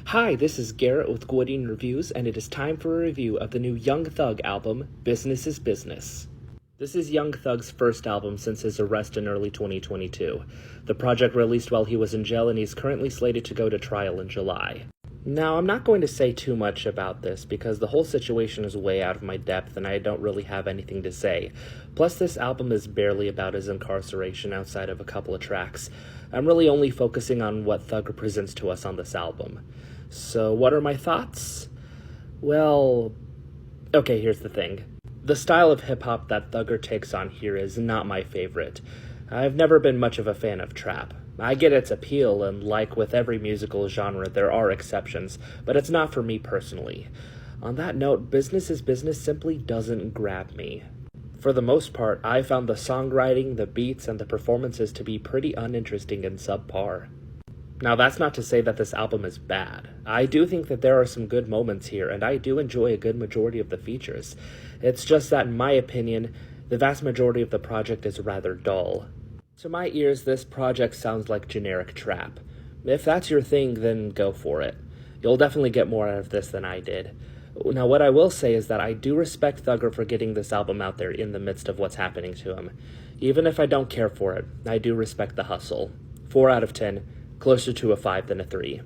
Hi, this is Garrett with Gwydion Reviews, and it is time for a review of the new Young Thug album, Business is Business. This is Young Thug's first album since his arrest in early 2022. The project released while he was in jail, and he's currently slated to go to trial in July. Now, I'm not going to say too much about this because the whole situation is way out of my depth and I don't really have anything to say. Plus, this album is barely about his incarceration outside of a couple of tracks. I'm really only focusing on what Thug represents to us on this album. So, what are my thoughts? Well, okay, here's the thing. The style of hip-hop that Thugger takes on here is not my favorite. I've never been much of a fan of trap. I get its appeal, and like with every musical genre, there are exceptions, but it's not for me personally. On that note, Business is Business simply doesn't grab me. For the most part, I found the songwriting, the beats, and the performances to be pretty uninteresting and subpar. Now, that's not to say that this album is bad. I do think that there are some good moments here, and I do enjoy a good majority of the features. It's just that, in my opinion, the vast majority of the project is rather dull. To my ears, this project sounds like generic trap. If that's your thing, then go for it. You'll definitely get more out of this than I did. Now, what I will say is that I do respect Thugger for getting this album out there in the midst of what's happening to him. Even if I don't care for it, I do respect the hustle. 4 out of 10, closer to a 5 than a 3.